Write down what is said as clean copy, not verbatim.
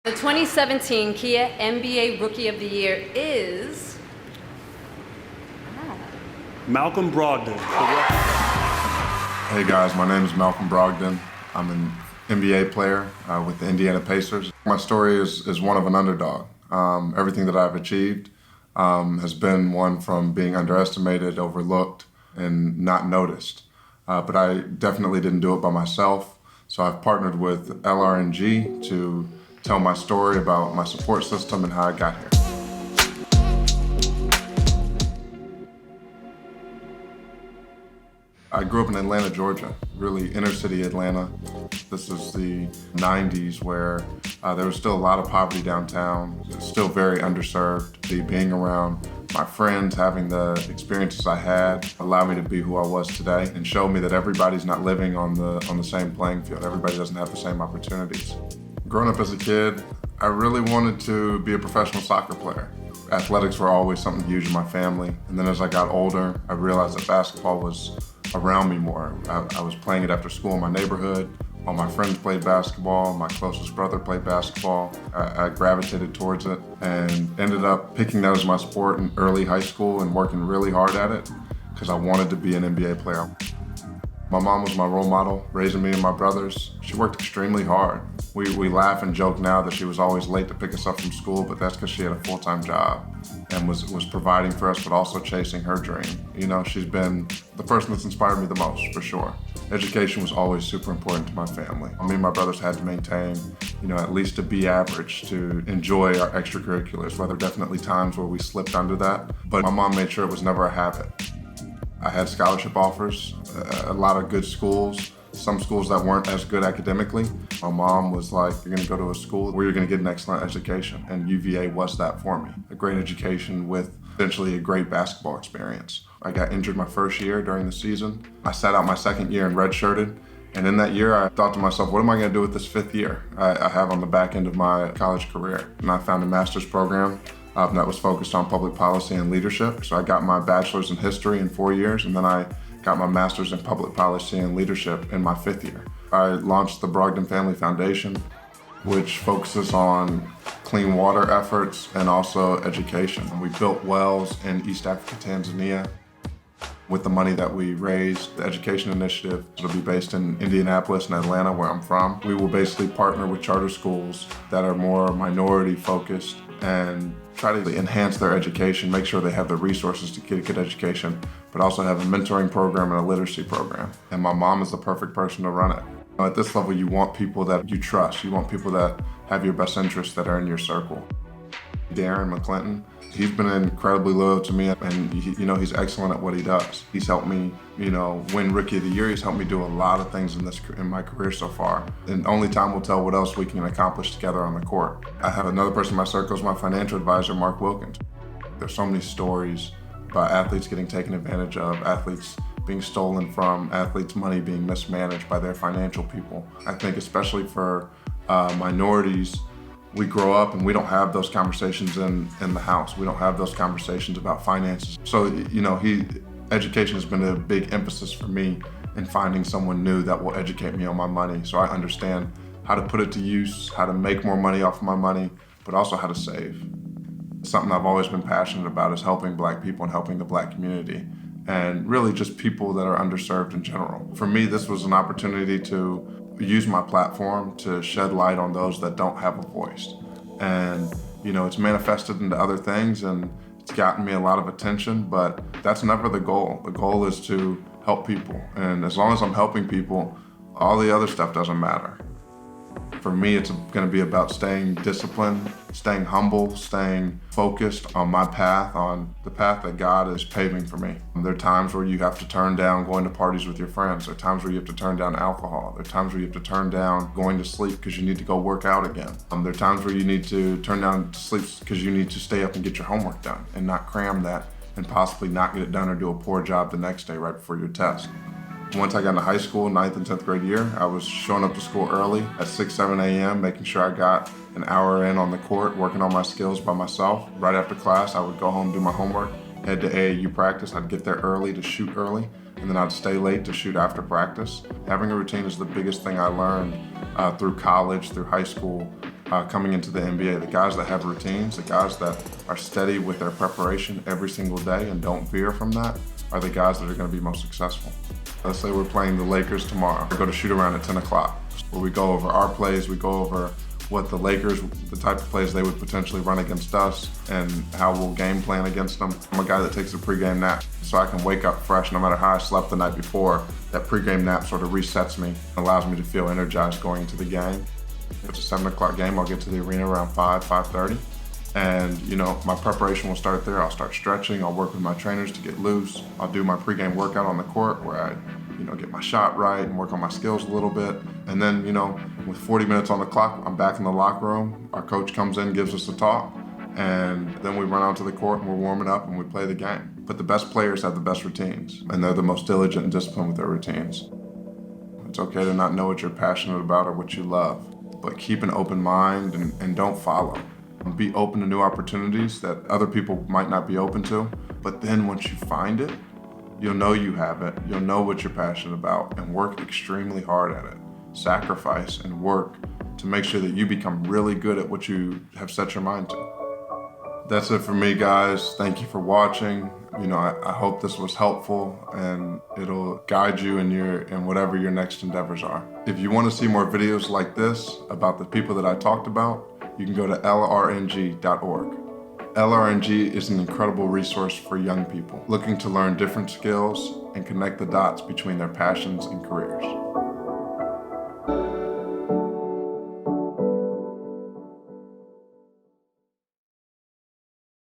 The 2017 Kia NBA Rookie of the Year is... Malcolm Brogdon. Hey guys, my name is Malcolm Brogdon. I'm an NBA player with the Indiana Pacers. My story is one of an underdog. Everything that I've achieved has been one from being underestimated, overlooked, and not noticed. But I definitely didn't do it by myself. So I've partnered with LRNG to tell my story about my support system and how I got here. I grew up in Atlanta, Georgia, really inner city Atlanta. This is the 90s where there was still a lot of poverty downtown. It's still very underserved. Being around my friends, having the experiences I had allowed me to be who I was today and showed me that everybody's not living on the same playing field. Everybody doesn't have the same opportunities. Growing up as a kid, I really wanted to be a professional soccer player. Athletics were always something huge in my family. And then as I got older, I realized that basketball was around me more. I was playing it after school in my neighborhood. All my friends played basketball. My closest brother played basketball. I gravitated towards it and ended up picking that as my sport in early high school and working really hard at it because I wanted to be an NBA player. My mom was my role model, raising me and my brothers. She worked extremely hard. We laugh and joke now that she was always late to pick us up from school, but that's because she had a full-time job and was providing for us, but also chasing her dream. You know, she's been the person that's inspired me the most, for sure. Education was always super important to my family. Me and my brothers had to maintain, at least a B average to enjoy our extracurriculars. There were definitely times where we slipped under that, but my mom made sure it was never a habit. I had scholarship offers, a lot of good schools, some schools that weren't as good academically. My mom was like, you're gonna go to a school where you're gonna get an excellent education, and UVA was that for me. A great education with eventually a great basketball experience. I got injured my first year during the season. I sat out my second year and redshirted, and in that year I thought to myself, what am I gonna do with this fifth year I have on the back end of my college career? And I found a master's program that was focused on public policy and leadership. So I got my bachelor's in history in 4 years, and then I got my master's in public policy and leadership in my fifth year. I launched the Brogdon Family Foundation, which focuses on clean water efforts and also education. We built wells in East Africa, Tanzania. With the money that we raised, the education initiative, it'll be based in Indianapolis and Atlanta, where I'm from. We will basically partner with charter schools that are more minority focused and try to enhance their education, make sure they have the resources to get a good education, but also have a mentoring program and a literacy program. And my mom is the perfect person to run it. At this level, you want people that you trust. You want people that have your best interests that are in your circle. Darren McClinton, he's been incredibly loyal to me, and he's excellent at what he does. He's helped me, win Rookie of the Year. He's helped me do a lot of things in my career so far. And only time will tell what else we can accomplish together on the court. I have another person in my circle is my financial advisor, Mark Wilkins. There's so many stories about athletes getting taken advantage of, athletes being stolen from, athletes' money being mismanaged by their financial people. I think especially for minorities, we grow up and we don't have those conversations in the house. We don't have those conversations about finances. So, education has been a big emphasis for me in finding someone new that will educate me on my money so I understand how to put it to use, how to make more money off of my money, but also how to save. Something I've always been passionate about is helping Black people and helping the Black community, and really just people that are underserved in general. For me, this was an opportunity to use my platform to shed light on those that don't have a voice. And, it's manifested into other things and it's gotten me a lot of attention, but that's never the goal. The goal is to help people. And as long as I'm helping people, all the other stuff doesn't matter. For me, it's going to be about staying disciplined, staying humble, staying focused on my path, on the path that God is paving for me. There are times where you have to turn down going to parties with your friends. There are times where you have to turn down alcohol. There are times where you have to turn down going to sleep because you need to go work out again. There are times where you need to turn down to sleep because you need to stay up and get your homework done and not cram that and possibly not get it done or do a poor job the next day right before your test. Once I got into high school, 9th and 10th grade year, I was showing up to school early at 6, 7 a.m., making sure I got an hour in on the court, working on my skills by myself. Right after class, I would go home, do my homework, head to AAU practice. I'd get there early to shoot early, and then I'd stay late to shoot after practice. Having a routine is the biggest thing I learned through college, through high school, coming into the NBA. The guys that have routines, the guys that are steady with their preparation every single day and don't veer from that, are the guys that are going to be most successful. Let's say we're playing the Lakers tomorrow. We go to shoot around at 10 o'clock, where we go over our plays, we go over what the Lakers, the type of plays they would potentially run against us, and how we'll game plan against them. I'm a guy that takes a pregame nap, so I can wake up fresh no matter how I slept the night before. That pregame nap sort of resets me, allows me to feel energized going into the game. If it's a 7 o'clock game, I'll get to the arena around 5:30. And my preparation will start there. I'll start stretching, I'll work with my trainers to get loose. I'll do my pregame workout on the court where I get my shot right and work on my skills a little bit. And then, with 40 minutes on the clock, I'm back in the locker room. Our coach comes in, gives us a talk, and then we run out to the court and we're warming up and we play the game. But the best players have the best routines, and they're the most diligent and disciplined with their routines. It's okay to not know what you're passionate about or what you love, but keep an open mind and don't follow. Be open to new opportunities that other people might not be open to, but then once you find it, you'll know you have it, you'll know what you're passionate about, and work extremely hard at it. Sacrifice and work to make sure that you become really good at what you have set your mind to. That's it for me, guys. Thank you for watching. I hope this was helpful and it'll guide you in whatever your next endeavors are. If you want to see more videos like this about the people that I talked about, you can go to lrng.org. LRNG is an incredible resource for young people looking to learn different skills and connect the dots between their passions and careers.